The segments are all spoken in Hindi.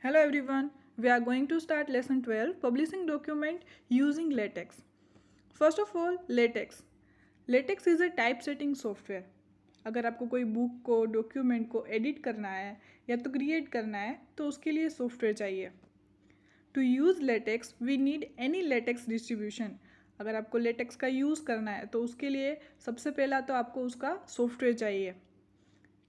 Hello everyone, we are going to start lesson 12 publishing document using latex. First of all, latex. Latex is a typesetting software. अगर आपको कोई बुक को डॉक्यूमेंट को एडिट करना है या तो क्रिएट करना है तो उसके लिए सॉफ्टवेयर चाहिए. To use LaTeX we need any LaTeX distribution. अगर आपको लेटेक्स का यूज़ करना है तो उसके लिए सबसे पहला तो आपको उसका सॉफ्टवेयर चाहिए.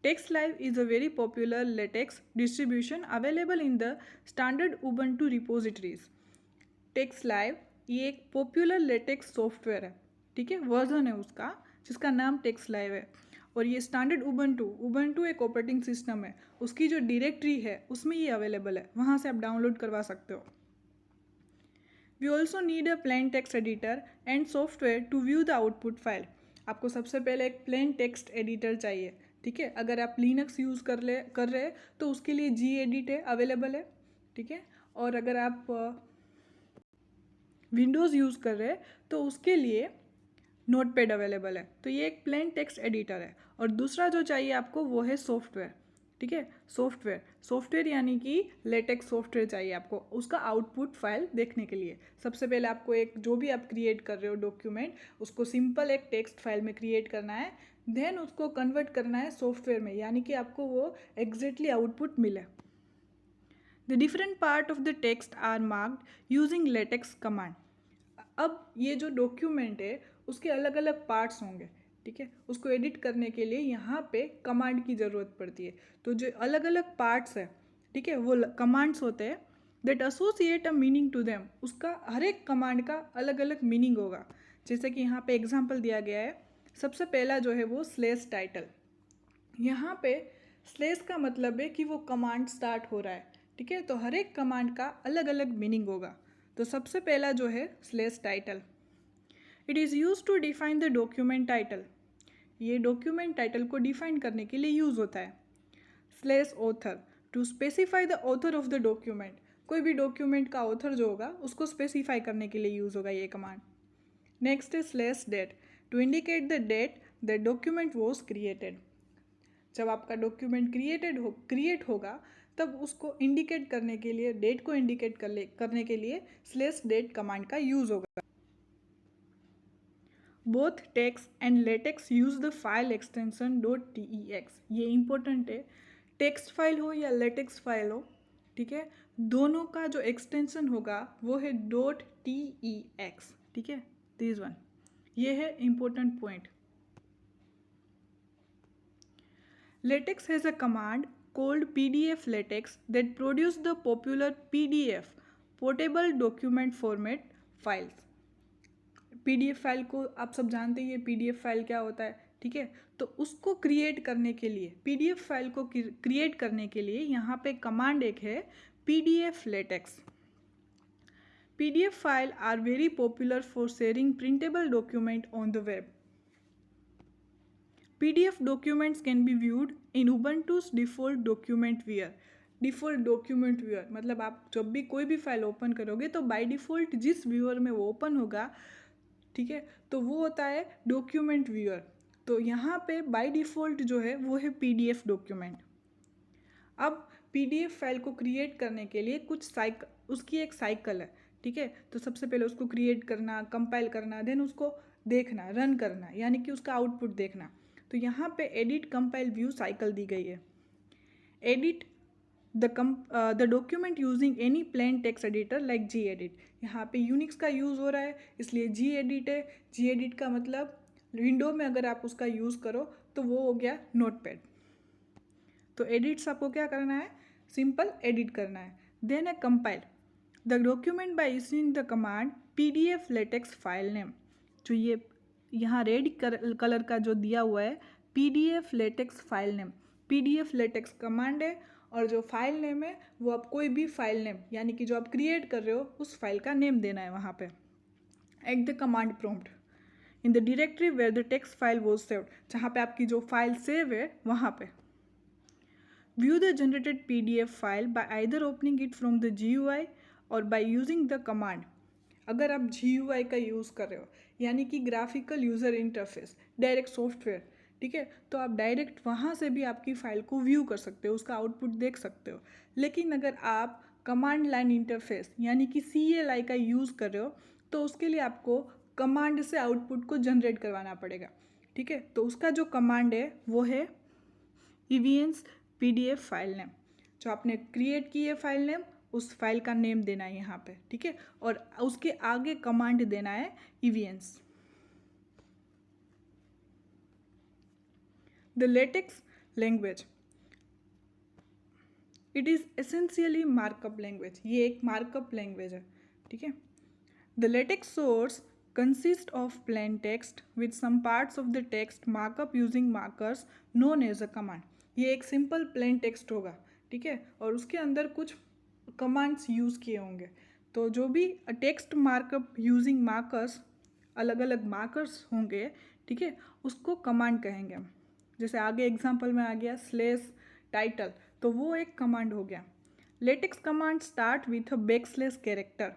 TextLive is a very popular latex distribution available in the standard Ubuntu repositories. TextLive ये एक पॉपुलर लेटेक्स सॉफ्टवेयर है, ठीक है, वर्जन है उसका जिसका नाम TextLive है. और ये स्टैंडर्ड उबंटू एक ऑपरेटिंग सिस्टम है, उसकी जो डायरेक्टरी है उसमें ये अवेलेबल है, वहाँ से आप डाउनलोड करवा सकते हो. We also need a plain text editor and software to view the output file. आपको सबसे पहले एक प्लेन टेक्स्ट एडिटर चाहिए, ठीक है. अगर आप लिनक्स यूज़ कर रहे हैं तो उसके लिए जी एडिट है अवेलेबल है, ठीक है. और अगर आप विंडोज़ यूज़ कर रहे हैं तो उसके लिए नोटपैड अवेलेबल है. तो ये एक प्लेन टेक्स्ट एडिटर है. और दूसरा जो चाहिए आपको वो है सॉफ्टवेयर, ठीक है. सॉफ्टवेयर यानी कि लेटेक्स सॉफ्टवेयर चाहिए आपको उसका आउटपुट फाइल देखने के लिए. सबसे पहले आपको एक जो भी आप क्रिएट कर रहे हो डॉक्यूमेंट उसको सिंपल एक टेक्स्ट फाइल में क्रिएट करना है, देन उसको कन्वर्ट करना है सॉफ्टवेयर में, यानी कि आपको वो एग्जैक्टली आउटपुट मिले. The different part of the text are marked using LaTeX command. अब ये जो डॉक्यूमेंट है उसके अलग अलग पार्ट्स होंगे, ठीक है. उसको एडिट करने के लिए यहाँ पे कमांड की ज़रूरत पड़ती है. तो जो अलग अलग पार्ट्स है, ठीक है, वो कमांड्स होते हैं that associate a meaning to them. उसका हर एक कमांड का अलग अलग मीनिंग होगा. जैसे कि यहाँ पे एग्जांपल दिया गया है. सबसे पहला जो है वो स्लेश टाइटल. यहाँ पे स्लेश का मतलब है कि वो कमांड स्टार्ट हो रहा है, ठीक है. तो हर एक कमांड का अलग अलग मीनिंग होगा. तो सबसे पहला जो है slash title. It is use to define the document title. ये डॉक्यूमेंट टाइटल को डिफाइन करने के लिए यूज़ होता है. Slash author to specify the author of the document. कोई भी डॉक्यूमेंट का ऑथर जो होगा उसको स्पेसिफाई करने के लिए यूज़ होगा ये कमांड. नेक्स्ट है slash date to indicate the date the document was created. जब आपका डॉक्यूमेंट क्रिएट होगा तब उसको इंडिकेट करने के लिए, डेट को इंडिकेट करने के लिए स्लेश डेट कमांड का यूज़ होगा. Both text and latex use the file extension .tex. ये इंपॉर्टेंट है. टेक्स्ट फाइल हो या लेटेक्स फाइल हो, ठीक है, दोनों का जो एक्सटेंशन होगा वो है .tex, ठीक है. दिस वन, ये है important point. Latex has a command called PDF Latex that produce the popular PDF portable document format files. PDF file को आप सब जानते ही है PDF फाइल क्या होता है, ठीक है. तो उसको क्रिएट करने के लिए, PDF फाइल को क्रिएट करने के लिए यहाँ पे कमांड एक है PDF Latex. PDF file are very popular for sharing printable document on the web. PDF documents can be viewed in Ubuntu's default document viewer. Default document viewer मतलब आप जब भी कोई भी फाइल ओपन करोगे तो बाय डिफ़ॉल्ट जिस व्यूअर में वो ओपन होगा, ठीक है, तो वो होता है डॉक्यूमेंट व्यूअर. तो यहाँ पे बाय डिफ़ॉल्ट जो है वो है PDF डॉक्यूमेंट. अब PDF फाइल को क्रिएट करने के लिए उसकी एक साइकिल है, ठीक है. तो सबसे पहले उसको क्रिएट करना, कंपाइल करना, देन उसको देखना, रन करना, यानी कि उसका आउटपुट देखना. तो यहाँ पे एडिट कंपाइल व्यू साइकिल दी गई है. Edit the document using any plain text editor like gedit. यहाँ पे यूनिक्स का यूज़ हो रहा है इसलिए जी एडिट है. जी एडिट का मतलब विंडो में अगर आप उसका यूज़ करो तो वो हो गया नोटपैड. तो एडिट्स आपको क्या करना है, सिंपल एडिट करना है. देन है compile the document bye using the command PDF latex file name. जो ये यहाँ रेड कलर का जो दिया हुआ है PDF latex file name, PDF latex command है. और जो फाइल नेम है वो आप कोई भी फाइल नेम, यानी कि जो आप क्रिएट कर रहे हो उस फाइल का नेम देना है वहाँ पे. At the command prompt in the directory where the text file was saved. जहाँ पे आपकी जो फाइल सेव है वहाँ पे. View the generated PDF file by either opening it from the GUI और बाय यूजिंग द कमांड. अगर आप GUI का यूज़ कर रहे हो यानी कि graphical user interface, direct software, ठीक है। तो आप डायरेक्ट वहाँ से भी आपकी फ़ाइल को व्यू कर सकते हो, उसका आउटपुट देख सकते हो। लेकिन अगर आप कमांड लाइन इंटरफेस यानी कि CLI का यूज़ कर रहे हो तो उसके लिए आपको कमांड से आउटपुट को जनरेट करवाना पड़ेगा, ठीक है। तो उसका जो कमांड है वो है EVNS PDF फाइल नेम। जो आपने क्रिएट की है फाइल नेम, उस फाइल का नेम देना है यहाँ पे, ठीक है। और उसके आगे कमांड देना है EVNS। The latex language, it is essentially markup language। ये एक markup language है, ठीक है। The latex source consists of plain text with some parts of the text markup using markers known as a command। ये एक simple plain text होगा, ठीक है, और उसके अंदर कुछ commands यूज़ किए होंगे। तो जो भी text markup using markers, अलग अलग markers होंगे, ठीक है, उसको command कहेंगे हम। जैसे आगे एग्जाम्पल में आ गया स्लेश टाइटल, तो वो एक कमांड हो गया। LaTeX command start with a backslash character.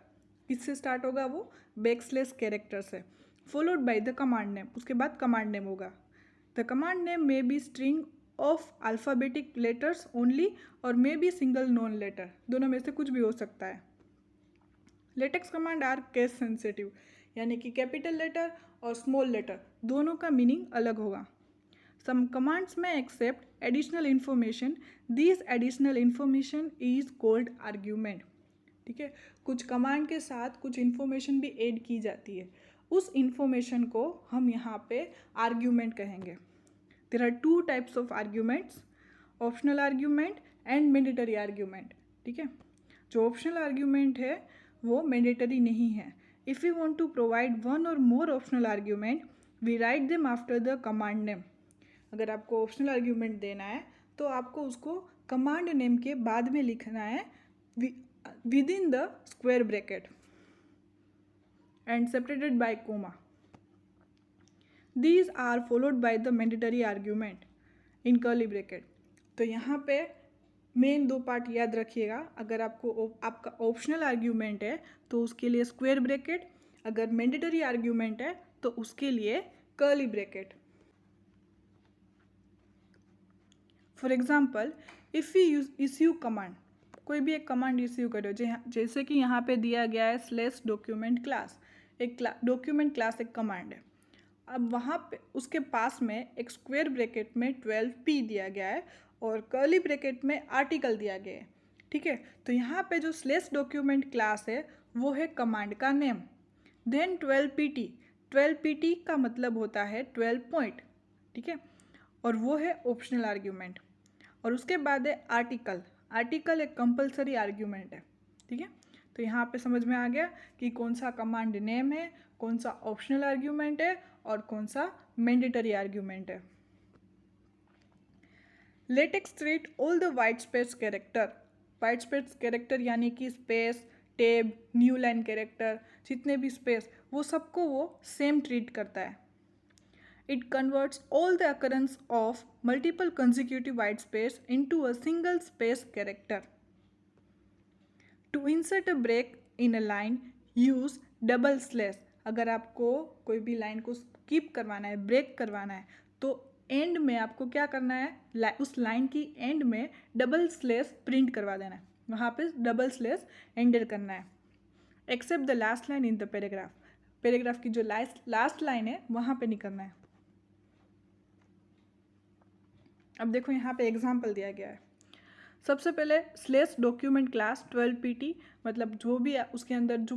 किससे स्टार्ट होगा वो? बैकस्लैश कैरेक्टर से, followed by the command name. उसके बाद कमांड नेम होगा। The command name may be string of alphabetic letters only और may be single non letter, दोनों में से कुछ भी हो सकता है। LaTeX command are case sensitive, यानी कि कैपिटल लेटर और स्मॉल लेटर दोनों का मीनिंग अलग होगा। Some commands may accept additional information. These additional information is called argument। ठीक है, कुछ कमांड के साथ कुछ इन्फॉर्मेशन भी ऐड की जाती है, उस इन्फॉर्मेशन को हम यहाँ पे आर्ग्यूमेंट कहेंगे। There are two types of arguments, optional argument and mandatory argument। ठीक है, जो optional argument है वो mandatory नहीं है। If we want to provide one or more optional argument, we write them after the command name। अगर आपको ऑप्शनल आर्ग्यूमेंट देना है तो आपको उसको कमांड नेम के बाद में लिखना है within the square bracket and separated by comma. These are followed by the mandatory argument in curly bracket. तो यहाँ पे मेन दो पार्ट याद रखिएगा। अगर आपको आपका ऑप्शनल आर्ग्यूमेंट है तो उसके लिए स्क्वायर ब्रैकेट, अगर मैंडेटरी आर्ग्यूमेंट है तो उसके लिए curly bracket. For example, if you issue command, कोई भी एक कमांड इश्यू करो, जैसे कि यहाँ पे दिया गया है स्लेश डॉक्यूमेंट क्लास, एक डॉक्यूमेंट क्लास एक कमांड है। अब वहाँ पे उसके पास में एक स्क्वायर ब्रैकेट में 12p दिया गया है और कर्ली ब्रैकेट में आर्टिकल दिया गया है, ठीक है। तो यहाँ पे जो स्लेश डॉक्यूमेंट क्लास है वो है कमांड का नेम। देन 12pt का मतलब होता है 12 पॉइंट, ठीक है, और वो है ऑप्शनल आर्ग्यूमेंट। और उसके बाद है आर्टिकल एक कंपलसरी आर्ग्यूमेंट है, ठीक है। तो यहाँ पे समझ में आ गया कि कौन सा कमांड नेम है, कौन सा ऑप्शनल आर्ग्यूमेंट है और कौन सा मैंडेटरी आर्ग्यूमेंट है। Latex treat all the white space character यानी कि स्पेस, टेब, न्यू लाइन कैरेक्टर, जितने भी स्पेस, वो सबको वो सेम ट्रीट करता है। It converts all the occurrence of multiple consecutive white space into a single space character. To insert a break in a line, use double slash। अगर आपको कोई भी लाइन को स्किप करवाना है, ब्रेक करवाना है, तो एंड में आपको क्या करना है, उस लाइन की एंड में डबल स्लेश प्रिंट करवा देना है, वहाँ पे डबल स्लेश एंटर करना है। Except the last line in the paragraph की जो लास्ट लाइन है वहाँ पे नहीं करना है। अब देखो यहाँ पे एग्जाम्पल दिया गया है। सबसे पहले स्लेश डॉक्यूमेंट क्लास 12pt, मतलब जो भी उसके अंदर जो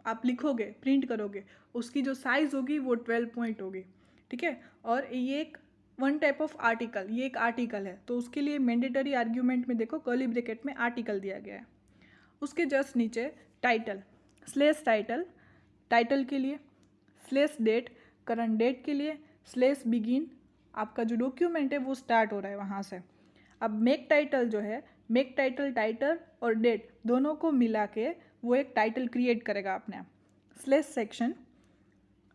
आप लिखोगे, प्रिंट करोगे, उसकी जो साइज़ होगी वो 12 पॉइंट होगी, ठीक है। और ये एक वन टाइप ऑफ आर्टिकल, ये एक आर्टिकल है, तो उसके लिए मैंडेटरी आर्ग्यूमेंट में देखो कर्ली ब्रैकेट में आर्टिकल दिया गया है। उसके जस्ट नीचे टाइटल, स्लेश टाइटल के लिए, स्लेश डेट करंट डेट के लिए, स्लेश बिगिन आपका जो डॉक्यूमेंट है वो स्टार्ट हो रहा है वहाँ से। अब मेक टाइटल जो है, मेक टाइटल और डेट दोनों को मिला के वो एक टाइटल क्रिएट करेगा अपने आप। स्लेश सेक्शन,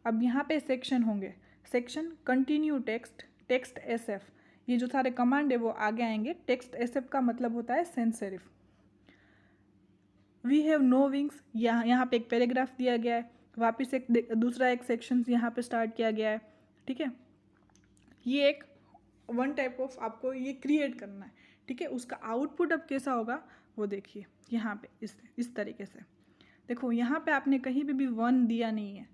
अब यहाँ पे सेक्शन होंगे, सेक्शन कंटिन्यू टेक्स्ट SF, ये जो सारे कमांड है वो आगे आएंगे। टेक्स्ट SF का मतलब होता है sans serif. We have no wings, यहाँ पे एक पैराग्राफ दिया गया है, वापस एक दूसरा एक सेक्शन यहाँ पे स्टार्ट किया गया है, ठीक है। ये एक वन टाइप ऑफ आपको ये क्रिएट करना है, ठीक है। उसका आउटपुट अब कैसा होगा वो देखिए यहाँ पे इस तरीके से। देखो यहाँ पे आपने कहीं पे भी 1 दिया नहीं है,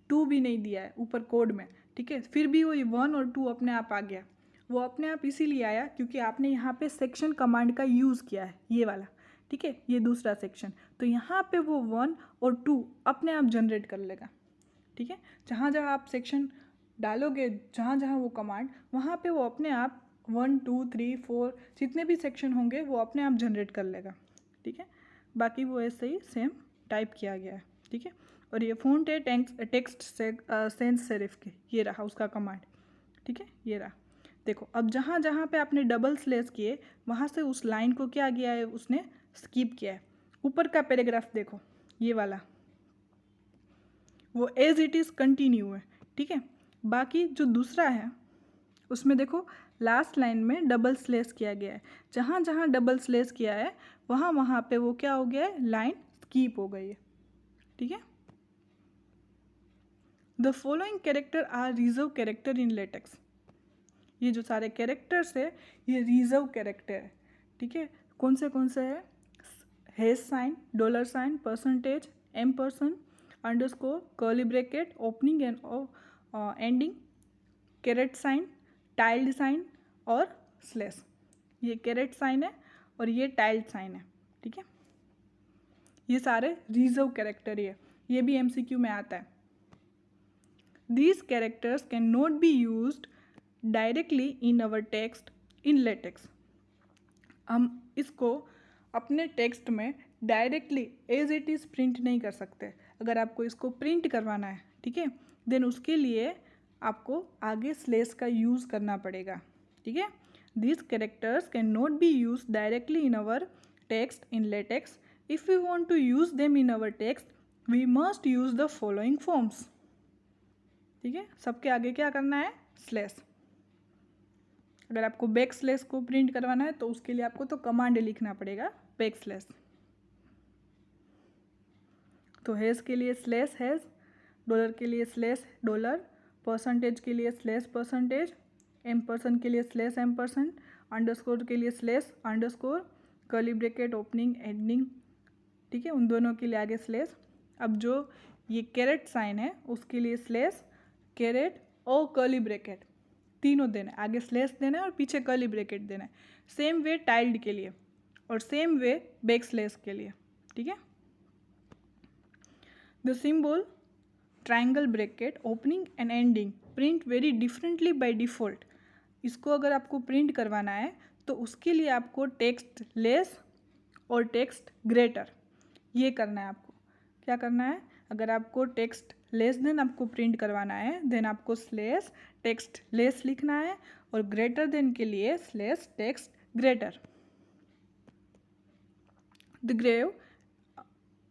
2 भी नहीं दिया है ऊपर कोड में, ठीक है, फिर भी वो 1 और 2 अपने आप आ गया। वो अपने आप इसीलिए आया क्योंकि आपने यहाँ पे सेक्शन कमांड का यूज़ किया है, ये वाला, ठीक है, ये दूसरा सेक्शन। तो यहाँ पे वो 1 और 2 अपने आप जनरेट कर लेगा, ठीक है। जहाँ जहाँ आप सेक्शन डालोगे, जहाँ जहाँ वो कमांड, वहाँ पे वो अपने आप 1 2 3 4 जितने भी सेक्शन होंगे वो अपने आप जनरेट कर लेगा, ठीक है। बाकी वो ऐसे ही सेम टाइप किया गया है, ठीक है। और ये फ़ॉन्ट है टेक्स्ट सेंस सेरिफ के, ये रहा उसका कमांड, ठीक है, ये रहा। देखो अब जहाँ जहाँ पे आपने डबल स्लैश किए वहाँ से उस लाइन को क्या किया है, उसने स्किप किया है। ऊपर का पैराग्राफ देखो, ये वाला वो एज इट इज़ कंटिन्यू है, ठीक है। बाकी जो दूसरा है उसमें देखो लास्ट लाइन में डबल स्लैश किया गया है। जहाँ जहाँ डबल स्लैश किया है वहाँ वहाँ पे वो क्या हो गया है, लाइन स्किप हो गई है, ठीक है। The following character are reserve character in LaTeX. ये जो सारे कैरेक्टर्स है ये रिजर्व कैरेक्टर है, ठीक है। कौन से है, hash sign, dollar sign, percentage, %, underscore, curly bracket, opening and ending, caret sign, tilde sign और स्लैश। ये कैरेट साइन है और ये टाइल्ड साइन है, ठीक है। ये सारे रिजर्व कैरेक्टर ये भी MCQ में आता है। These characters cannot be used directly in our text in latex। हम इसको अपने टेक्स्ट में directly as it is print नहीं कर सकते। अगर आपको इसको प्रिंट करवाना है, ठीक है, देन उसके लिए आपको आगे स्लैश का यूज़ करना पड़ेगा, ठीक है। These characters cannot be used directly in our text in latex। If we want to use them in our text, we must use the following forms, ठीक है। सबके आगे क्या करना है, स्लैश। अगर आपको बैक स्लैश को प्रिंट करवाना है तो उसके लिए आपको तो कमांड लिखना पड़ेगा बैक स्लैश। तो हैश के लिए स्लैश हैश, डॉलर के लिए स्लैश डॉलर, परसेंटेज के लिए स्लैश परसेंटेज, %, के लिए स्लैश %, अंडरस्कोर के लिए slash underscore, curly bracket, opening, ending, ठीक है, उन दोनों के लिए आगे स्लैश। अब जो ये कैरेट साइन है उसके लिए स्लैश, कैरेट और कर्ली ब्रैकेट तीनों देना है, आगे स्लैश देना है और पीछे कर्ली ब्रैकेट देना है। सेम वे टाइल्ड के लिए और सेम वे बैक स्लैश के लिए, ठीक है। The symbol triangle bracket, opening and ending print very differently by default. इसको अगर आपको प्रिंट करवाना है तो उसके लिए आपको टेक्स्ट लेस और टेक्स्ट ग्रेटर ये करना है। आपको क्या करना है, अगर आपको टेक्स्ट लेस देन आपको प्रिंट करवाना है देन आपको स्लैश टेक्स्ट लेस लिखना है और ग्रेटर देन के लिए slash text greater. The grave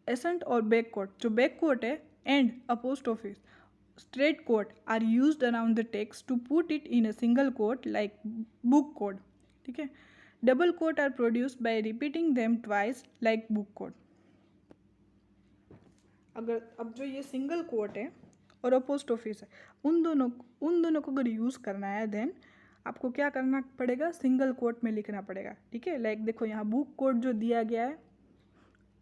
accent और बैक कोट, जो बैक कोट है and apostrophe straight quote are used around the text to put it in a single quote like book code, ठीक है। Double quote are produced by repeating them twice like book code. अगर अब जो ये सिंगल कोट है और अपोस्ट्रोफिस है उन दोनों को अगर यूज़ करना है देन आपको क्या करना पड़ेगा, सिंगल कोट में लिखना पड़ेगा, ठीक है। लाइक देखो यहाँ बुक कोट जो दिया गया है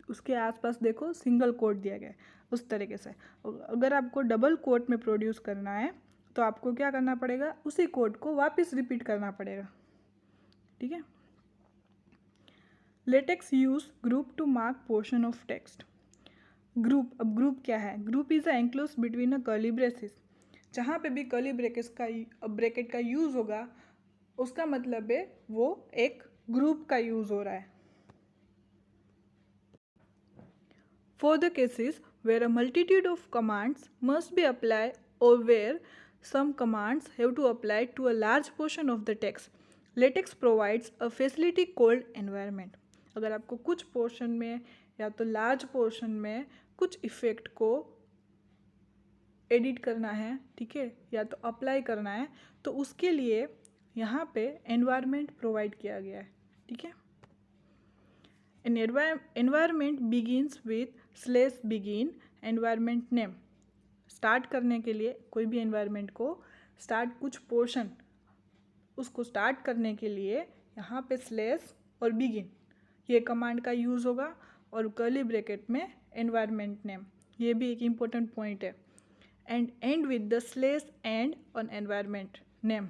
उसके आसपास देखो सिंगल कोट दिया गया है, उस तरीके से। अगर आपको डबल कोट में प्रोड्यूस करना है तो आपको क्या करना पड़ेगा, उसी कोट को वापस रिपीट करना पड़ेगा, ठीक है। LaTeX use group to mark portion of text. Group, अब ग्रुप क्या है, group is a enclose between a curly braces. जहाँ पे भी कर्ली ब्रैकेट का यूज़ होगा उसका मतलब है वो एक ग्रुप का यूज़ हो रहा है। For the cases where a multitude of commands must be applied or where some commands have to apply to a large portion of the text, LaTeX provides a facility called environment। अगर आपको कुछ पोर्शन में या तो लार्ज पोर्शन में कुछ इफ़ेक्ट को एडिट करना है, ठीक है, या तो अप्लाई करना है तो उसके लिए यहाँ पे एनवायरनमेंट प्रोवाइड किया गया है, ठीक है। An environment begins with /begin environment name। Start करने के लिए कोई भी एनवायरनमेंट को स्टार्ट कुछ पोर्शन उसको स्टार्ट करने के लिए यहाँ पे स्लेस और बिगिन ये कमांड का यूज़ होगा और कर्ली ब्रैकेट में एनवायरनमेंट नेम, ये भी एक इम्पोर्टेंट पॉइंट है। And and with the slash and on environment name,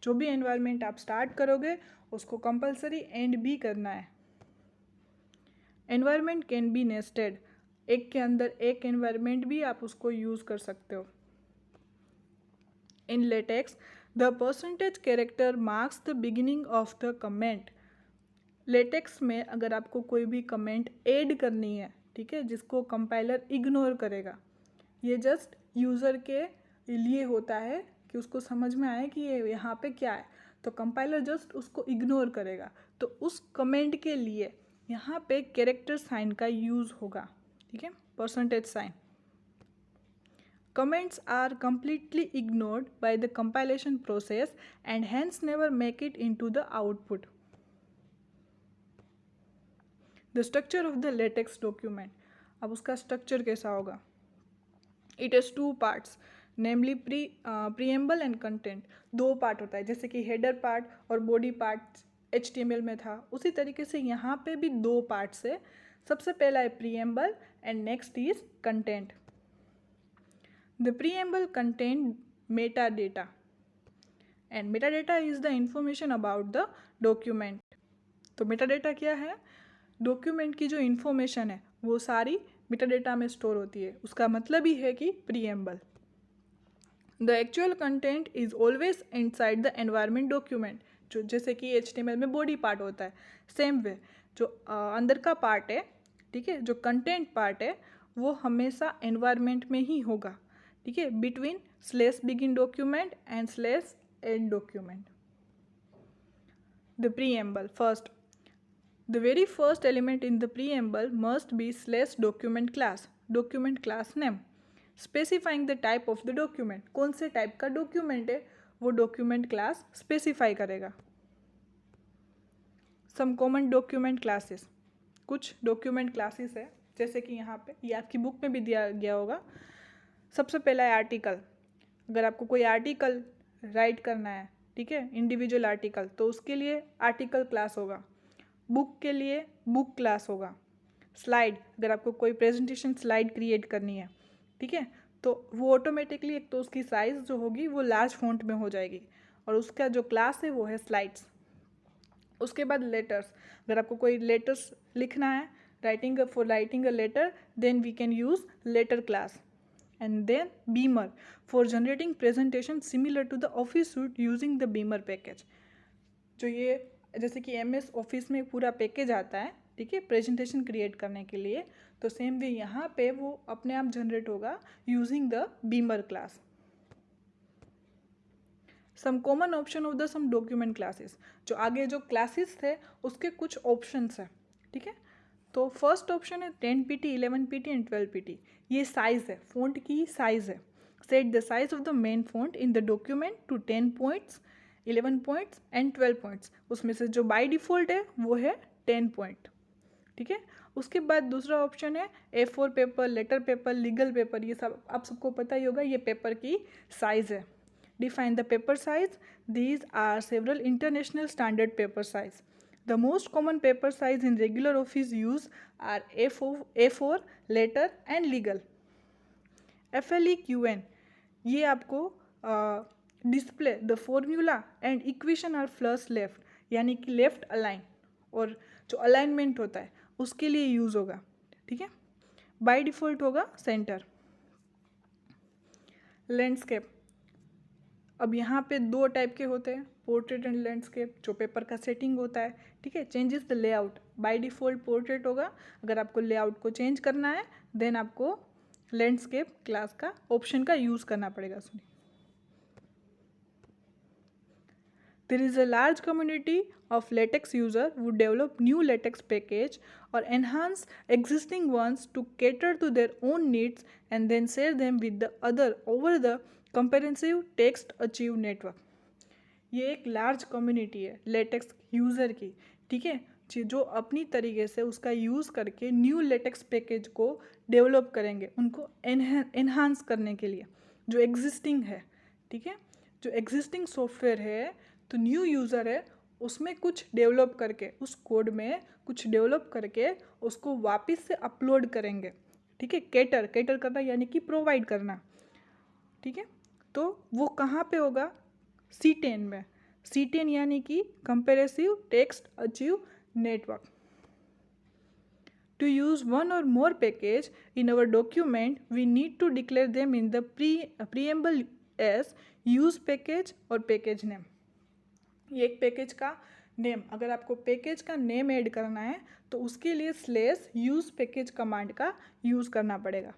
जो भी एनवायरनमेंट आप स्टार्ट करोगे उसको कंपलसरी एंड भी करना है। एनवायरनमेंट कैन बी नेस्टेड, एक के अंदर एक एनवायरनमेंट भी आप उसको यूज़ कर सकते हो। In LaTeX the percentage character marks the beginning of the comment. LaTeX में अगर आपको कोई भी कमेंट ऐड करनी है, ठीक है, जिसको कंपाइलर इग्नोर करेगा, ये जस्ट यूज़र के लिए होता है कि उसको समझ में आए कि ये यहाँ पे क्या है, तो कंपाइलर जस्ट उसको इग्नोर करेगा। तो उस कमेंट के लिए यहाँ पे कैरेक्टर साइन का यूज़ होगा, ठीक है, percentage sign. Comments are completely ignored by the compilation process and hence never make it into the output. The structure of the latex document. अब उसका स्ट्रक्चर कैसा होगा? It has two parts, namely preamble and content. दो पार्ट होता है, जैसे कि हेडर पार्ट और बॉडी पार्ट HTML में था, उसी तरीके से यहाँ पे भी दो पार्ट्स है। सबसे पहला है preamble and next is content. The preamble contains metadata and metadata is the information about the document. तो metadata क्या है? डॉक्यूमेंट की जो इन्फॉर्मेशन है वो सारी metadata में स्टोर होती है, उसका मतलब ही है कि preamble. The actual content is always inside the environment document. जो जैसे कि HTML में बॉडी पार्ट होता है, सेम वे जो अंदर का पार्ट है, ठीक है, जो कंटेंट पार्ट है वो हमेशा एनवायरनमेंट में ही होगा, ठीक है, between slash begin document and slash and document. The preamble first, the very first element in the preamble must be slash document class name specifying the type of the document. कौन से टाइप का डॉक्यूमेंट है वो डॉक्यूमेंट क्लास स्पेसिफाई करेगा। सम कॉमन डॉक्यूमेंट क्लासेस, कुछ डॉक्यूमेंट क्लासेस है जैसे कि यहाँ पे ये आपकी बुक में भी दिया गया होगा। सबसे पहला है आर्टिकल। अगर आपको कोई आर्टिकल राइट करना है, ठीक है, इंडिविजुअल आर्टिकल, तो उसके लिए आर्टिकल क्लास होगा। बुक के लिए बुक क्लास होगा। स्लाइड, अगर आपको कोई प्रेजेंटेशन स्लाइड क्रिएट करनी है, ठीक है, तो वो ऑटोमेटिकली एक तो उसकी साइज़ जो होगी वो लार्ज फॉन्ट में हो जाएगी और उसका जो क्लास है वो है स्लाइड्स। उसके बाद लेटर्स, अगर आपको कोई लेटर्स लिखना है, writing a letter, then we can use letter class. And then Beamer for generating presentation similar to the Office suite using the Beamer package. जो ये जैसे कि MS Office में पूरा पैकेज आता है, ठीक है, प्रेजेंटेशन क्रिएट करने के लिए, तो सेम वे यहाँ पे वो अपने आप जनरेट होगा using the Beamer class. Some common option of the some document classes, जो आगे जो क्लासेस थे उसके कुछ ऑप्शंस है, ठीक है। तो फर्स्ट ऑप्शन है 10 PT, 11 PT एंड 12 PT। ये साइज़ है, फ़ॉन्ट की साइज़ है। Set the size of the main font in the document to 10 points, 11 points and 12 points. उसमें से जो बाय डिफ़ॉल्ट है वो है 10 पॉइंट, ठीक है। उसके बाद दूसरा ऑप्शन है A4 paper, letter paper, legal paper. ये सब आप सबको पता ही होगा, ये पेपर की साइज़ है। Define the paper size, these are several international standard paper size. The most common paper size in regular office use are A4, letter and legal. FLEQN, ये आपको display the formula and equation are flush left, यानी कि लेफ्ट अलाइन, और जो अलाइनमेंट होता है उसके लिए यूज़ होगा, ठीक है। बाय डिफ़ॉल्ट होगा सेंटर। लैंडस्केप, अब यहाँ पे दो टाइप के होते हैं, पोर्ट्रेट एंड लैंडस्केप, जो पेपर का सेटिंग होता है, ठीक है। Changes the layout, by default portrait होगा, अगर आपको लेआउट को चेंज करना है देन आपको लैंडस्केप क्लास का ऑप्शन का यूज़ करना पड़ेगा। सुनिए, there is a large community of latex user who develop new latex package or enhance existing ones to cater to their own needs and then share them with the other over the comprehensive text achieve network. ये एक लार्ज कम्युनिटी है लेटेक्स यूज़र की, ठीक है, जो अपनी तरीके से उसका यूज़ करके न्यू लेटेक्स पैकेज को डेवलप करेंगे, उनको एनहांस करने के लिए जो एग्जिस्टिंग है, ठीक है, जो एग्जिस्टिंग सॉफ्टवेयर है तो न्यू यूज़र है, उसमें कुछ डेवलप करके, उस कोड में कुछ डेवलप करके उसको वापस से अपलोड करेंगे। ठीक है, केटर करना यानी कि प्रोवाइड करना। ठीक है, तो वो कहाँ पे होगा? C10 में। C10 यानी कि comprehensive text archive network. To use one or more package in our document, we need to declare them in the preamble as use package और package name। ये एक पैकेज का नेम, अगर आपको पैकेज का नेम ऐड करना है तो उसके लिए /use package कमांड का यूज़ करना पड़ेगा।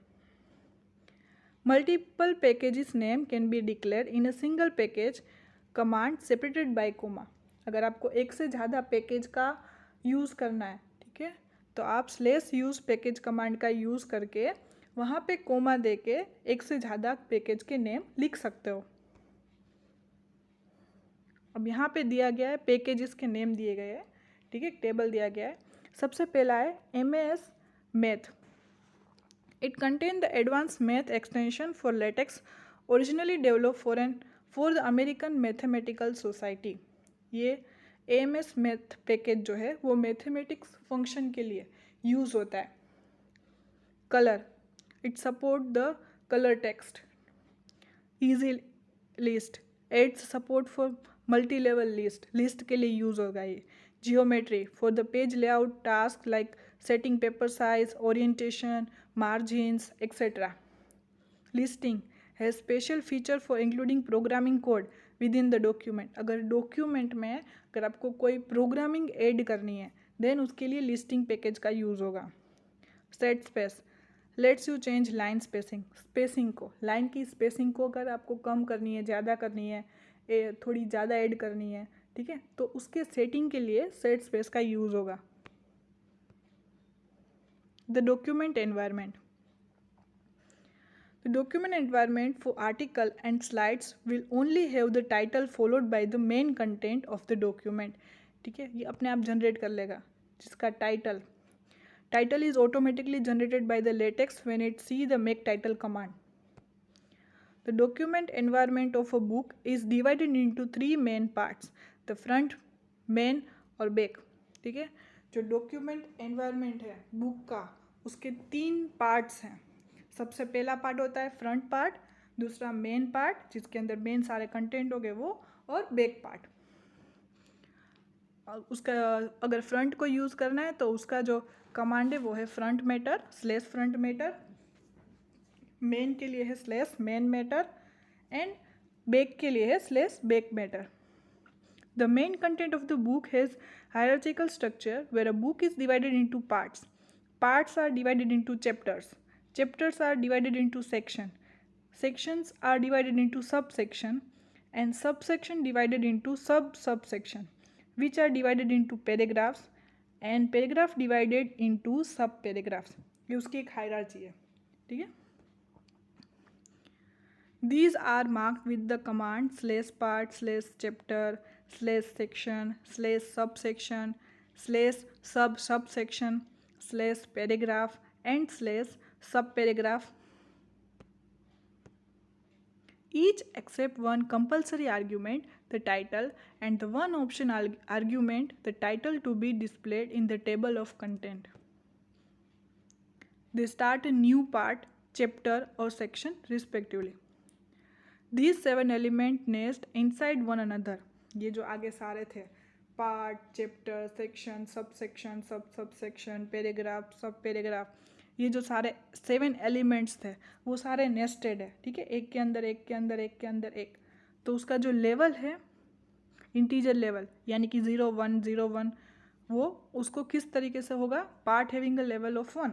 Multiple packages name can be declare in a single package command separated by comma. अगर आपको एक से ज़्यादा पैकेज का यूज़ करना है, ठीक है, तो आप /use package कमांड का यूज़ करके वहाँ पे कोमा दे के एक से ज़्यादा पैकेज के नेम लिख सकते हो। अब यहाँ पे दिया गया है पैकेजेस के नेम दिए गए हैं। ठीक है, टेबल दिया गया है। सबसे पहला है MS math. It contain the advance math extension for latex originally develop for the American mathematical society. ये AMS मैथ पैकेज जो है वो मैथमेटिक्स फंक्शन के लिए यूज़ होता है। Colour, it support the colour text. Easy list, adds support for multi level list के लिए यूज़ होगा ये। Geometry, for the page layout task like setting paper size, orientation, margins etcetera. Listing है special feature for including programming code within the document. अगर डॉक्यूमेंट में अगर आपको कोई प्रोग्रामिंग ऐड करनी है देन उसके लिए लिस्टिंग पैकेज का यूज़ होगा। Set space let's you change line spacing को, लाइन की स्पेसिंग को अगर आपको कम करनी है, ज़्यादा करनी है, थोड़ी ज़्यादा ऐड करनी है, ठीक है, तो उसके सेटिंग के लिए सेट स्पेस का यूज़ होगा। The document environment, the document environment for article and slides will only have the title followed by the main content of the document। ठीक है, ये अपने आप जनरेट कर लेगा जिसका title is automatically generated by the latex when it see the make title command. The document environment of a book is divided into 3 main parts, the front, main और बैक। ठीक है, जो डॉक्यूमेंट एनवायरनमेंट है बुक का उसके 3 पार्ट्स हैं। सबसे पहला पार्ट होता है फ्रंट पार्ट, दूसरा मेन पार्ट जिसके अंदर मेन सारे कंटेंट हो गए वो, और बैक पार्ट। उसका अगर फ्रंट को यूज़ करना है तो उसका जो कमांड है वो है front matter /front matter, main के लिए है /मेन मैटर एंड बैक के लिए है /back matter. The main content of the book has hierarchical structure where a book is divided into parts. Parts are divided into chapters. Chapters are divided into sections are divided into subsection, and subsection divided into subsection, which are divided into paragraphs, and paragraph divided into sub paragraphs। ये उसकी एक हायरार्ची है। ठीक है, these are marked with the command /part /chapter /section /subsection /subsection /paragraph and /subparagraph, each except one compulsory argument, the title, and the one optional argument, the title, to be displayed in the table of content। They start a new part, chapter or section respectively। These 7 elements nest inside one another। ये जो आगे सारे थे part, chapter, section, subsection, subsection, paragraph, सब पैराग्राफ, ये जो सारे 7 एलिमेंट्स थे वो सारे नेस्टेड है। ठीक है, एक के अंदर एक के अंदर एक के अंदर एक। तो उसका जो लेवल है इंटीजर लेवल यानी कि 0 1 0 1, वो उसको किस तरीके से होगा? Part having a level of 1।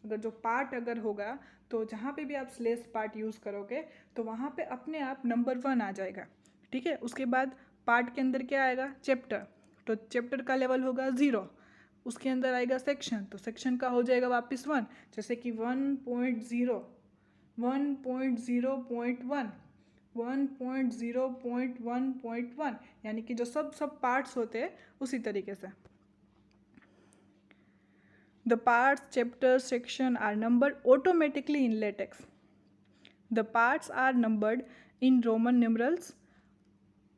अगर जो पार्ट अगर होगा तो जहाँ पे भी आप /पार्ट यूज़ करोगे तो वहाँ पे अपने आप नंबर 1 आ जाएगा। ठीक है, उसके बाद पार्ट के अंदर क्या आएगा? चैप्टर, तो चैप्टर का लेवल होगा 0। उसके अंदर आएगा सेक्शन, तो सेक्शन का हो जाएगा वापस 1, जैसे कि 1.0 1.0.1 1.0.1.1, यानी कि जो सब पार्ट्स होते हैं उसी तरीके से। The parts, chapters, section are numbered automatically in LaTeX। The parts are numbered in Roman numerals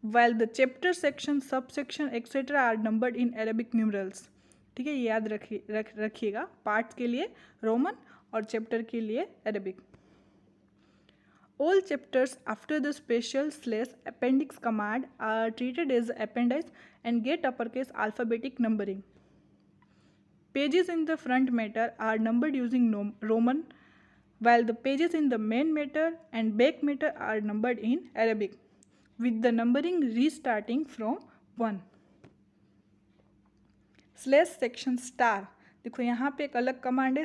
while the chapter, section, subsection etc. are numbered in Arabic numerals. ठीक है, ये याद रखिएगा, पार्ट के लिए रोमन और चैप्टर के लिए Arabic. All chapters after the special / appendix command are treated as appendix and get uppercase alphabetic numbering. Pages in the front matter are numbered using Roman, while the pages in the main matter and back matter are numbered in Arabic, with the numbering restarting from 1. /section star, देखो यहाँ पे एक अलग कमांड है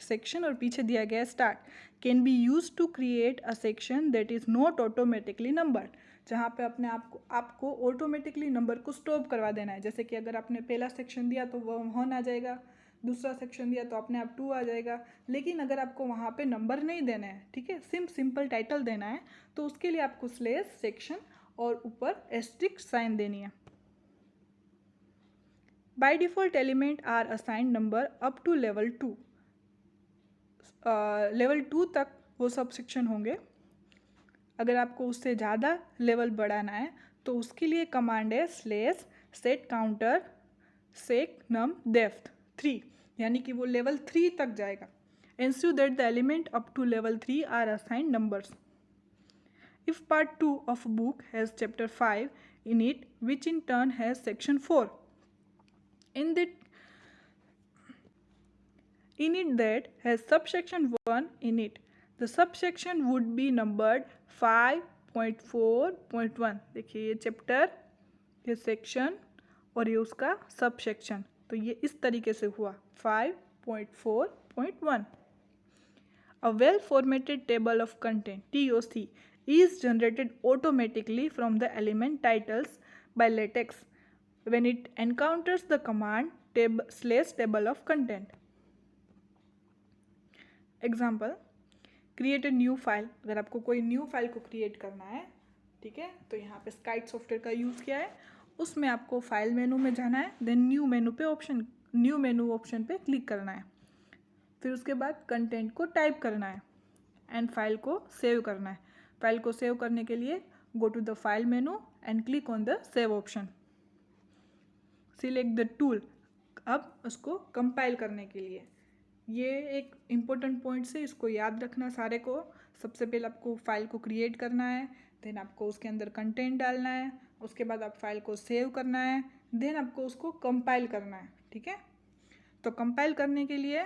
/section और पीछे दिया गया है start. Can be use to create a section that is not automatically numbered, जहाँ पे अपने आपको ऑटोमेटिकली नंबर को स्टॉप करवा देना है. जैसे कि अगर आपने पहला सेक्शन दिया तो वो 1 आ जाएगा, दूसरा सेक्शन दिया तो अपने आप 2 आ जाएगा. लेकिन अगर आपको वहाँ पे नंबर नहीं देना है, ठीक है, सिंपल टाइटल देना है, तो उसके लिए आपको /section और ऊपर एस्ट्रिक साइन देनी है. By default element are assigned number up to level 2. Level 2 तक वो सब सेक्शन होंगे. अगर आपको उससे ज़्यादा लेवल बढ़ाना है तो उसके लिए कमांड है /set counter sec num depth 3, यानी कि वो लेवल 3 तक जाएगा. Ensure that the element up to level 3 are assigned numbers. If part 2 of a book has chapter 5 in it, which in turn has section 4, in it that has subsection 1 in it, the subsection would be numbered 5.4.1. देखिए ये चैप्टर, ये सेक्शन और ये उसका सबसेक्शन, तो ये इस तरीके से हुआ 5.4.1. A well formatted table of content TOC is generated automatically from the element titles by LaTeX when it encounters the command /table of content. Example, create a new file. अगर आपको कोई न्यू फाइल को क्रिएट करना है, ठीक है, तो यहाँ पे स्काइट सॉफ्टवेयर का यूज़ किया है. उसमें आपको फाइल मेनू में जाना है, देन न्यू मेनू ऑप्शन पे क्लिक करना है. फिर उसके बाद कंटेंट को टाइप करना है एंड फाइल को सेव करना है. फाइल को सेव करने के लिए go to the file menu and click on the save option. Select the tool. अब उसको कंपाइल करने के लिए, ये एक इम्पोर्टेंट पॉइंट है, इसको याद रखना सारे को. सबसे पहले आपको फाइल को क्रिएट करना है, देन आपको उसके अंदर कंटेंट डालना है, उसके बाद आप फाइल को सेव करना है, देन आपको उसको कंपाइल करना है. ठीक है, तो कंपाइल करने के लिए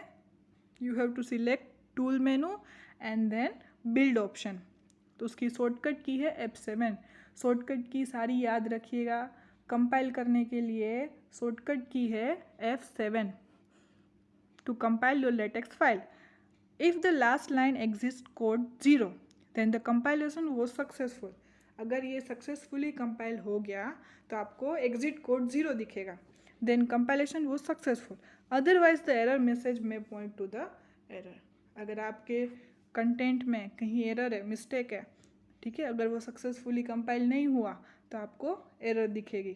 you have to select tool menu and then build option. तो उसकी शॉर्टकट की है F7. शॉर्टकट की सारी याद रखिएगा. कंपाइल करने के लिए शॉर्टकट की है F7 to compile your latex file. If the last line exists code 0, then the compilation was successful. अगर ये सक्सेसफुली कंपाइल हो गया तो आपको एग्जिट कोड 0 दिखेगा, then compilation was successful. Otherwise the error message में पॉइंट टू द एरर. अगर आपके कंटेंट में कहीं एरर है, मिस्टेक है, ठीक है, अगर वो सक्सेसफुली कंपाइल नहीं हुआ तो आपको एरर दिखेगी.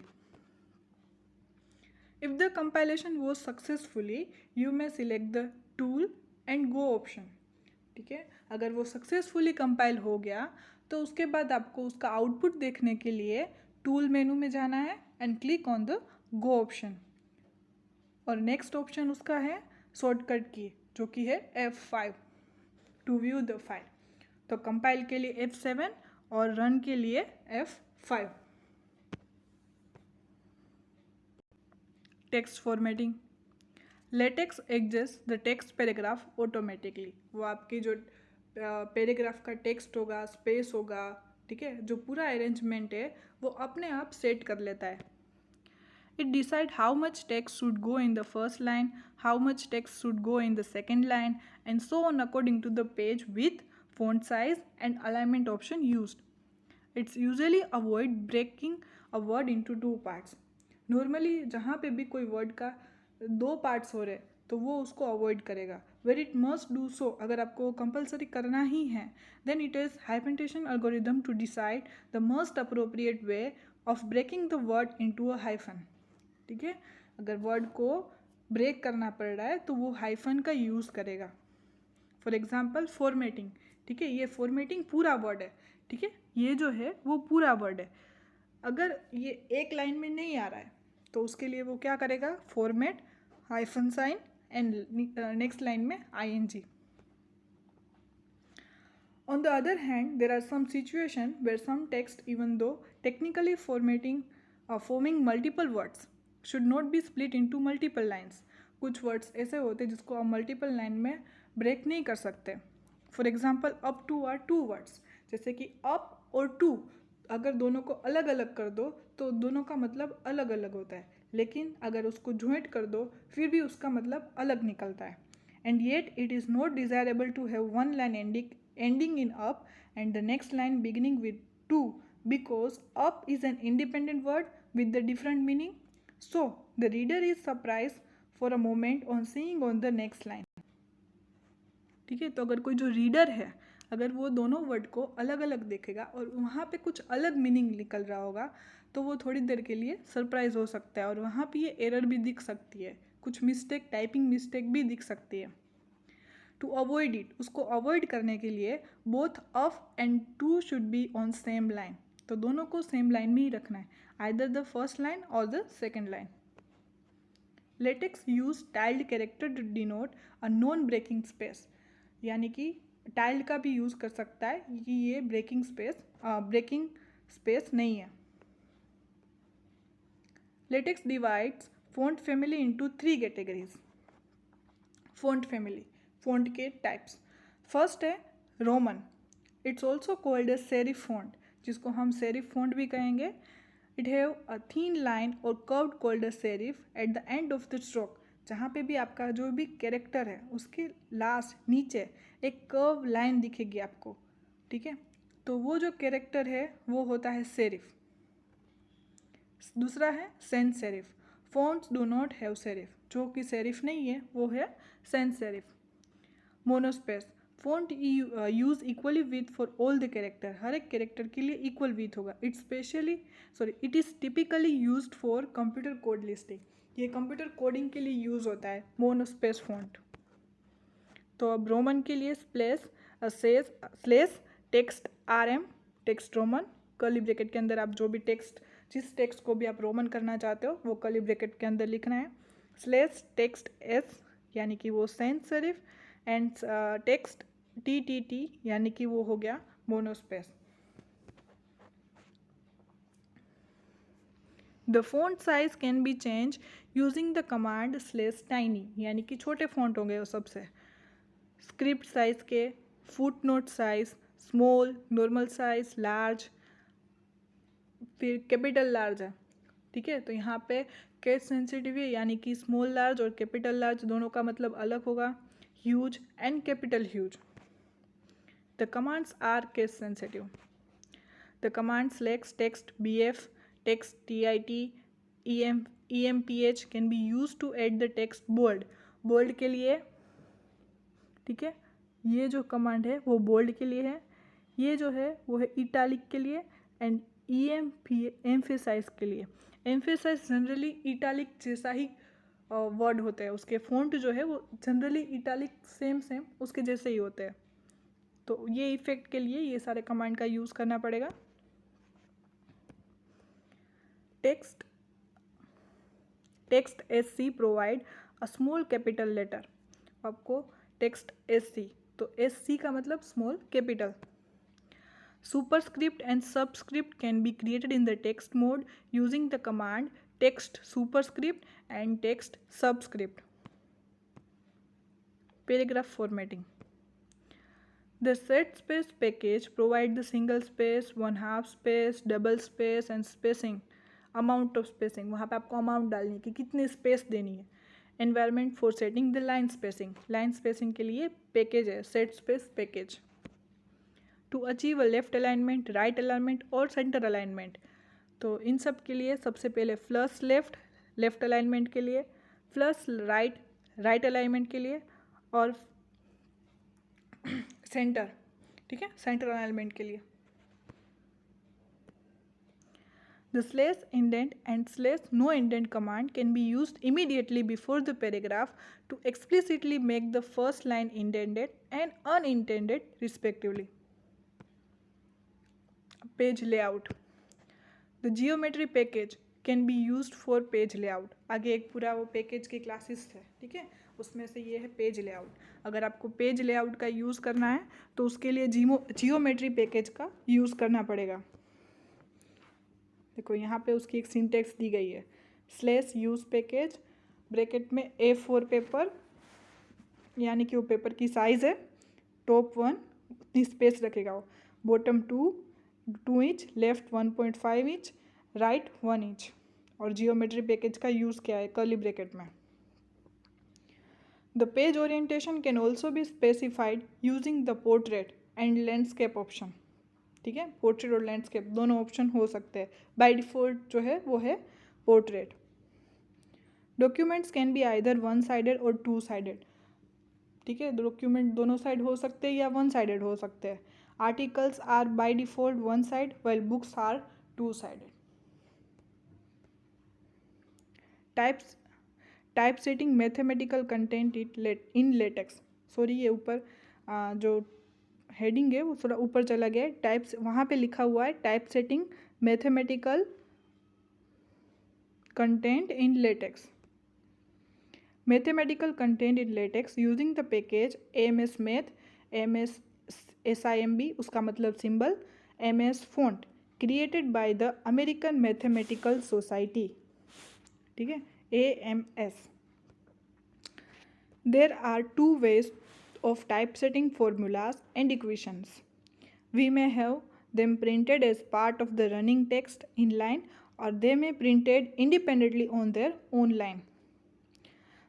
If the compilation was successfully, you may select the tool and go option. ठीक है, अगर वो सक्सेसफुली कंपाइल हो गया तो उसके बाद आपको उसका आउटपुट देखने के लिए टूल मेनू में जाना है and click on the go option. और नेक्स्ट ऑप्शन उसका है शॉर्टकट की, जो कि है F5 to view the file. तो कंपाइल के लिए F7 और रन के लिए F5. Text formatting. LaTeX adjust the text paragraph automatically. वो आपकी जो पैराग्राफ का टेक्स्ट होगा, स्पेस होगा, ठीक है, जो पूरा अरेंजमेंट है वो अपने आप सेट कर लेता है. It decide how much text should go in the first line, how much text should go in the second line and so on according to the page with font size and alignment option used. It's usually avoid breaking a word into 2 parts. Normally जहाँ पे भी कोई वर्ड का 2 पार्ट्स हो रहे तो वो उसको अवॉइड करेगा. Where it must do so, अगर आपको कंपलसरी करना ही है, then it is hyphenation algorithm to decide the most appropriate way of breaking the word into a hyphen. ठीक है, अगर वर्ड को ब्रेक करना पड़ रहा है तो वो हाइफन का यूज़ करेगा. For example formatting. ठीक है, ये फॉर्मेटिंग पूरा वर्ड है, ठीक है, ये जो है वो पूरा वर्ड है. अगर ये एक लाइन में नहीं आ रहा है तो उसके लिए वो क्या करेगा, format hyphen sign and next line में ing. On the other hand, there are some situations where some text, even though technically forming multiple words, should not be split into multiple lines. कुछ वर्ड्स ऐसे होते हैं जिसको आप मल्टीपल लाइन में ब्रेक नहीं कर सकते. For example up to are two words, जैसे कि अप और टू अगर दोनों को अलग अलग कर दो तो दोनों का मतलब अलग अलग होता है, लेकिन अगर उसको ज्वाइंट कर दो फिर भी उसका मतलब अलग निकलता है. And yet it is not desirable to have one line ending in up and the next line beginning with to, because up is an independent word with the different meaning. So the reader is surprised for a moment on seeing on the next line. ठीक है, तो अगर कोई जो रीडर है अगर वो दोनों वर्ड को अलग अलग देखेगा और वहाँ पे कुछ अलग मीनिंग निकल रहा होगा तो वो थोड़ी देर के लिए सरप्राइज हो सकता है और वहाँ पे ये एरर भी दिख सकती है, कुछ मिस्टेक, टाइपिंग मिस्टेक भी दिख सकती है. टू अवॉइड इट, उसको अवॉइड करने के लिए both up and to should be on same line, तो दोनों को सेम लाइन में ही रखना है, आइदर द फर्स्ट लाइन और the second line. LaTeX use tilde character to denote a non breaking space, यानी कि टाइल्ड का भी यूज़ कर सकता है कि ये ब्रेकिंग स्पेस नहीं है. LaTeX divides font family into 3 categories. Font family, font के टाइप्स. फर्स्ट है roman, it's also called a serif font, जिसको हम सेरिफ फॉन्ट भी कहेंगे. It have a thin line और curved called a serif at the end of the stroke, जहाँ पे भी आपका जो भी कैरेक्टर है उसके लास्ट नीचे एक कर्व लाइन दिखेगी आपको. ठीक है, तो वो जो कैरेक्टर है वो होता है सेरिफ. दूसरा है sans serif. Fonts do not have serif, जो कि सेरिफ नहीं है वो है sans serif. Monospace, font use equally width for all the character, हर एक कैरेक्टर के लिए इक्वल विथ होगा. It is typically used for computer code listing, ये कंप्यूटर कोडिंग के लिए यूज़ होता है मोनोस्पेस फॉन्ट. तो अब रोमन के लिए slash text RM, text Roman, curly bracket के अंदर आप जो भी टेक्स्ट, जिस टेक्स्ट को भी आप रोमन करना चाहते हो वो कर्ली ब्रैकेट के अंदर लिखना है. स्लेस टेक्स्ट S यानी कि वो sans serif, and text TTT यानी कि वो हो गया monospace. The font size can be change using the command /tiny, यानी कि छोटे फॉन्ट होंगे वो सबसे. स्क्रिप्ट साइज के, foot note size, small, normal size, large, फिर कैपिटल लार्ज है. ठीक है, तो यहाँ पे केस सेंसिटिव है, यानी कि स्मॉल लार्ज और कैपिटल लार्ज दोनों का मतलब अलग होगा. Huge and capital huge. The commands are case sensitive. The command select text BF, text TIT, EMPH can be used to add the text bold. Bold के लिए, ठीक है, ये जो कमांड है वो बोल्ड के लिए है, ये जो है वो है इटालिक के लिए, एंड एम्फेसाइज के लिए. एम्फेसाइज जनरली इटालिक जैसा ही वर्ड होता है, उसके फॉन्ट जो है वो जनरली इटालिक सेम उसके जैसे ही होते हैं. तो ये इफेक्ट के लिए ये सारे कमांड का यूज़ करना पड़ेगा. Text SC provide a small capital letter. आपको टेक्स्ट SC, तो SC का मतलब small capital. Superscript and subscript can be created in the text mode using the command text superscript and text subscript. Paragraph formatting. The set space package provides the single space, 1/2 space, double space and spacing, amount of spacing. वहाँ पे आपको अमाउंट डालनी है कि कितनी स्पेस देनी है. Environment for setting the line spacing. line spacing के लिए पैकेज है set space package. To achieve a left alignment, right alignment और center alignment. तो इन सब के लिए सबसे पहले फ्लश लेफ्ट अलाइनमेंट के लिए, फ्लश राइट अलाइनमेंट के लिए, और सेंटर, ठीक है, सेंटर अलाइनमेंट के लिए. The slash indent and slash no indent command can be used immediately before the paragraph to explicitly make the first line indented and unintended respectively. Page layout. The geometry package can be used for page layout. आगे एक पूरा वो पैकेज की क्लासेस है, ठीक है, उसमें से ये है पेज लेआउट। अगर आपको पेज लेआउट का यूज़ करना है तो उसके लिए जियोमेट्री पैकेज का यूज़ करना पड़ेगा। देखो यहाँ पे उसकी एक सिंटेक्स दी गई है, स्लेश यूज पैकेज ब्रैकेट में A4 पेपर, यानी कि वो पेपर की साइज़ है, टॉप 1 उतनी स्पेस रखेगा वो, bottom 2 inch, left 1.5 inch, right 1 inch. और जियोमेट्री पैकेज का यूज़ क्या है, कर्ली ब्रैकेट में। The page orientation can also be specified using the portrait and landscape option. ठीक है, पोर्ट्रेट और लैंडस्केप दोनों ऑप्शन हो सकते हैं। बाय डिफ़ॉल्ट जो है वो है portrait. Documents can be either one sided और टू साइडेड। ठीक है, डॉक्यूमेंट दोनों साइड हो सकते हैं या वन साइडेड हो सकते हैं। Articles are by default one side while books are two sided. Typesetting mathematical content in LaTeX. Sorry, ये ऊपर जो हेडिंग है वो थोड़ा ऊपर चला गया है। टाइप्स वहाँ पे लिखा हुआ है type setting mathematical content in latex. Mathematical content in latex using the package AMS math, AMS SIMB उसका मतलब symbol, MS font created by the American mathematical society. ठीक है, AMS। There are two ways of typesetting formulas and equations. We may have them printed as part of the running text in line, or they may printed independently on their own line.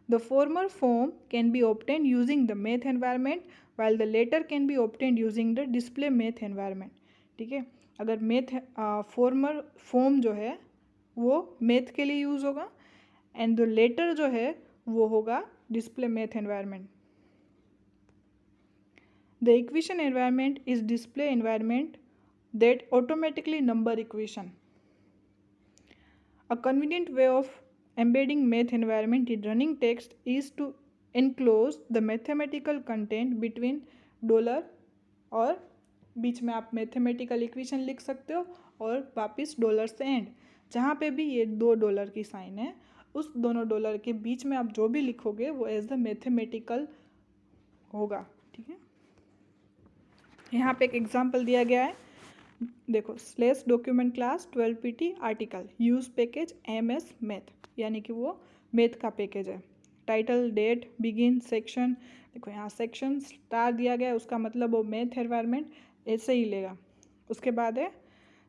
The former form can be obtained using the math environment, while the latter can be obtained using the display math environment. ठीक है, अगर मैथ फॉर्मर फॉर्म जो है वो मैथ के लिए यूज़ होगा, एंड जो लेटर जो है वो होगा display math environment. The equation environment is display environment that automatically number equation. A convenient way of embedding math environment in running text is to enclose the mathematical content between dollar और बीच में आप मैथमेटिकल इक्वेशन लिख सकते हो, और वापस डॉलर से एंड, जहाँ पे भी ये $2 की साइन है उस दोनों डॉलर के बीच में आप जो भी लिखोगे वो एज द मैथमेटिकल होगा। ठीक है, यहाँ पे एक एग्जांपल दिया गया है, देखो, slash document class 12PT article use package MS math, यानी कि वो मैथ का पैकेज है। टाइटल, डेट, बिगिन, सेक्शन, देखो यहाँ सेक्शन स्टार दिया गया है, उसका मतलब वो मैथ एनवायरनमेंट ऐसे ही लेगा। उसके बाद है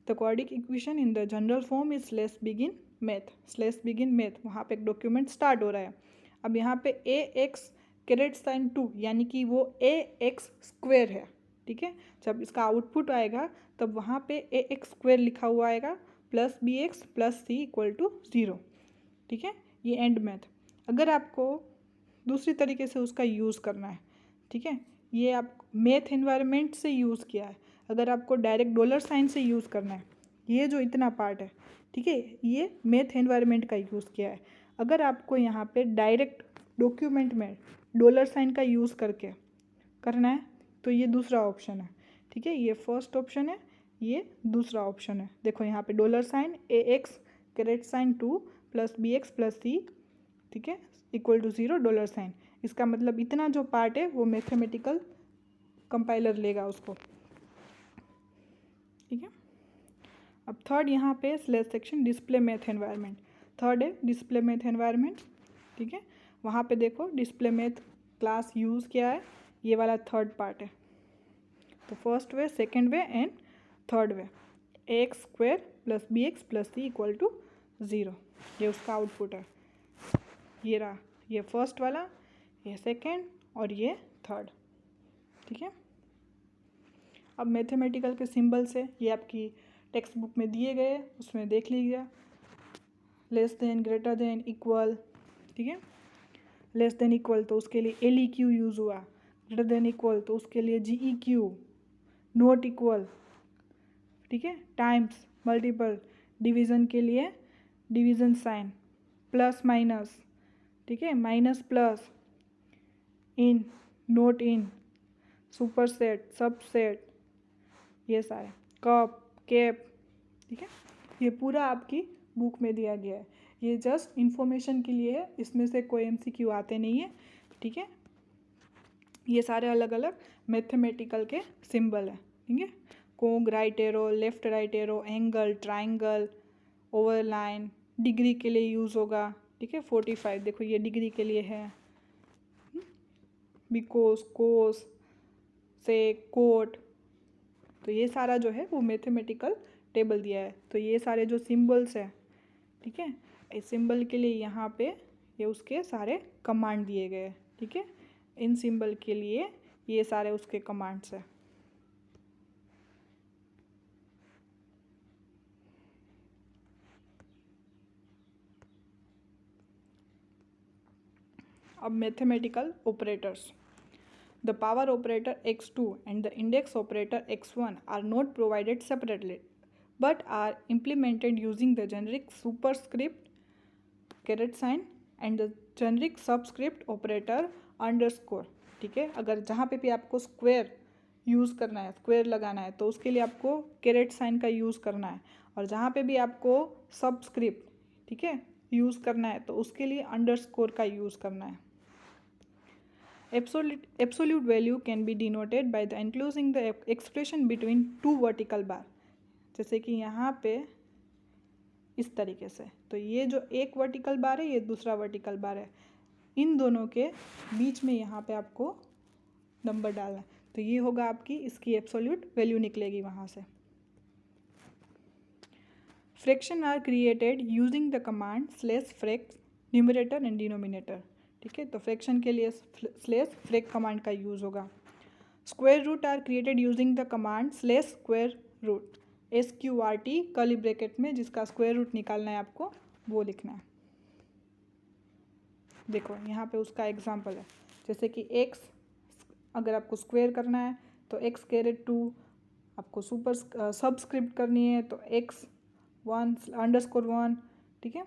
the quadric equation in the general form is slash begin math, slash begin math, वहाँ पे एक डॉक्यूमेंट स्टार्ट हो रहा है। अब यहाँ पे AX कैरेट साइन 2, यानी कि वो AX स्क्वेयर है। ठीक है, जब इसका आउटपुट आएगा तब वहाँ पे AX स्क्वेयर लिखा हुआ आएगा plus BX plus C equal to 0। ठीक है, ये एंड मैथ। अगर आपको दूसरी तरीके से उसका यूज़ करना है, ठीक है, ये आप मैथ एनवायरनमेंट से यूज़ किया है। अगर आपको डायरेक्ट डॉलर साइन से यूज़ करना है, ये जो इतना पार्ट है, ठीक है, ये मैथ एनवायरनमेंट का यूज़ किया है। अगर आपको यहाँ पे डायरेक्ट डॉक्यूमेंट में डॉलर साइन का यूज़ करके करना है तो ये दूसरा ऑप्शन है। ठीक है, ये फर्स्ट ऑप्शन है, ये दूसरा ऑप्शन है। देखो यहाँ पे dollar sign AX caret sign 2 plus BX plus C, ठीक है, इक्वल टू 0 डॉलर साइन। इसका मतलब इतना जो पार्ट है वो मैथमेटिकल कंपाइलर लेगा उसको। ठीक है, अब थर्ड यहाँ पे slash section display math environment, third है डिस्प्ले मैथ एनवायरनमेंट। ठीक है, वहाँ पे देखो डिस्प्ले मैथ क्लास यूज़ किया है, ये वाला थर्ड पार्ट है। तो first way, second way and third way, AX square plus BX plus C equal to 0, ये उसका आउटपुट है। ये रहा, ये फर्स्ट वाला, ये सेकेंड और ये थर्ड। ठीक है, अब मैथमेटिकल के सिंबल से ये आपकी टेक्स्ट बुक में दिए गए, उसमें देख लीजिए, less than, greater than, equal. ठीक है, लेस देन इक्वल तो उसके लिए LEQ यूज़ हुआ, ग्रेटर देन इक्वल तो उसके लिए GEQ, नॉट इक्वल। ठीक है, टाइम्स, मल्टीपल, डिवीज़न के लिए डिवीज़न साइन, प्लस माइनस, ठीक है, माइनस प्लस, इन, नोट इन, सुपर सेट, सब सेट, ये सारे, कप, कैप। ठीक है, ये पूरा आपकी बुक में दिया गया है, ये जस्ट इन्फॉर्मेशन के लिए है, इसमें से कोई MCQ आते नहीं है, ठीक है। ये सारे अलग अलग मैथमेटिकल के सिंबल हैं, ठीक है। Kong, right arrow, left right arrow, angle, triangle, overline, degree के लिए यूज़ होगा, ठीक है। 45 देखो ये डिग्री के लिए है, बिकोस, कोस, से, कोट, तो ये सारा जो है वो मैथमेटिकल टेबल दिया है। तो ये सारे जो सिंबल्स हैं, ठीक है, इस सिंबल के लिए यहाँ पे ये उसके सारे कमांड दिए गए हैं, ठीक है। इन सिंबल के लिए ये सारे उसके कमांड्स हैं। अब mathematical operators, the power operator x2 and the index operator x1 are not provided separately but are implemented using the generic superscript caret sign and the generic subscript operator underscore, ठीक है। अगर जहाँ पे भी आपको स्क्वायर यूज़ करना है, स्क्वायर लगाना है, तो उसके लिए आपको कैरेट साइन का यूज़ करना है, और जहाँ पे भी आपको सबस्क्रिप्ट, ठीक है, यूज़ करना है, तो उसके लिए अंडरस्कोर का यूज़ करना है। Absolute value can be denoted by the enclosing the expression between two vertical bar, जैसे कि यहाँ पे इस तरीके से। तो ये जो एक वर्टिकल बार है, ये दूसरा वर्टिकल बार है, इन दोनों के बीच में यहाँ पे आपको नंबर डालना है, तो ये होगा आपकी, इसकी एब्सोल्यूट वैल्यू निकलेगी वहाँ से। Fraction are created using the command /frac numerator and denominator, ठीक है। तो फ्रैक्शन के लिए /frac कमांड का यूज़ होगा। Square root are created using the command /square root, SQRT curly bracket में, जिसका स्क्वायर रूट निकालना है आपको वो लिखना है। देखो यहाँ पे उसका एग्जांपल है, जैसे कि x अगर आपको स्क्वायर करना है तो x⁻², आपको सबस्क्रिप्ट करनी है तो x1_1, ठीक है।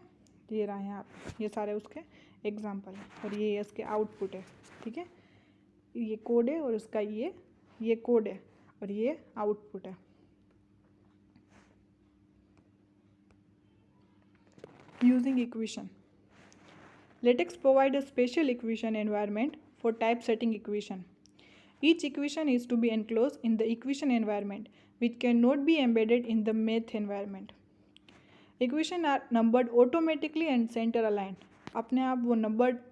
ये रहा यहाँ पे, ये सारे उसके एग्जांपल हैं, और ये इसके आउटपुट है, ठीक है। ये कोड है और इसका ये कोड है और ये आउटपुट है। Using equation, LaTeX provide a special equation environment for type setting equation. Each equation is to be enclosed in the equation environment, which cannot be embedded in the math environment. Equation are numbered automatically and center aligned. अपने आप वो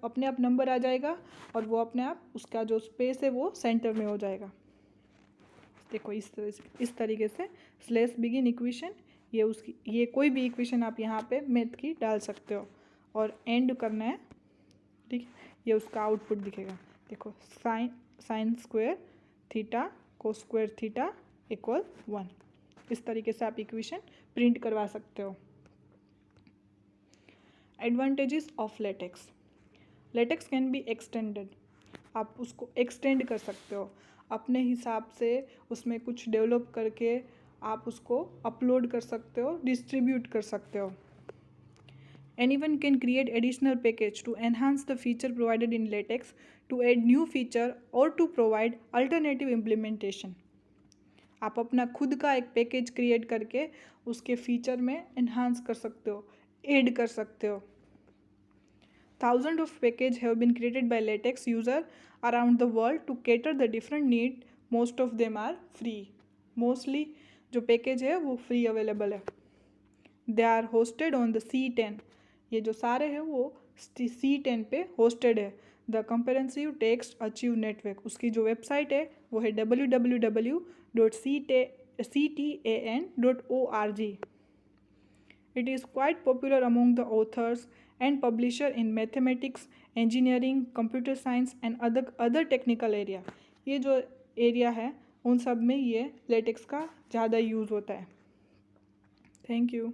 अपने आप नंबर आ जाएगा और वो अपने आप उसका जो स्पेस है वो सेंटर में हो जाएगा। देखो इस तरीके से /begin इक्वेशन, ये कोई भी इक्वेशन आप यहाँ पे मैथ की डाल सकते हो और एंड करना है, ठीक है। ये उसका आउटपुट दिखेगा, देखो sine square theta cos square theta equal 1, इस तरीके से आप इक्वेशन प्रिंट करवा सकते हो। Advantages of latex, latex can be extended, आप उसको एक्सटेंड कर सकते हो अपने हिसाब से, उसमें कुछ डेवलप करके आप उसको अपलोड कर सकते हो, डिस्ट्रीब्यूट कर सकते हो। Anyone can create additional package to enhance the feature provided in LaTeX, to add new feature or to provide alternative implementation. आप अपना खुद का एक पैकेज क्रिएट करके उसके फीचर में एनहांस कर सकते हो, ऐड कर सकते हो। Thousands of packages have been created by LaTeX user around the world to cater the different need. Most of them are free. Mostly जो पैकेज है वो फ्री अवेलेबल है। They are hosted on the C10. ये जो सारे हैं वो C10 पे होस्टेड है। The comprehensive text archive network, उसकी जो वेबसाइट है वो है www.ctan.org. It is quite popular among the authors and publisher in mathematics, engineering, computer science and other technical area. ये जो एरिया है उन सब में ये लेटेक्स का ज़्यादा यूज़ होता है। Thank you.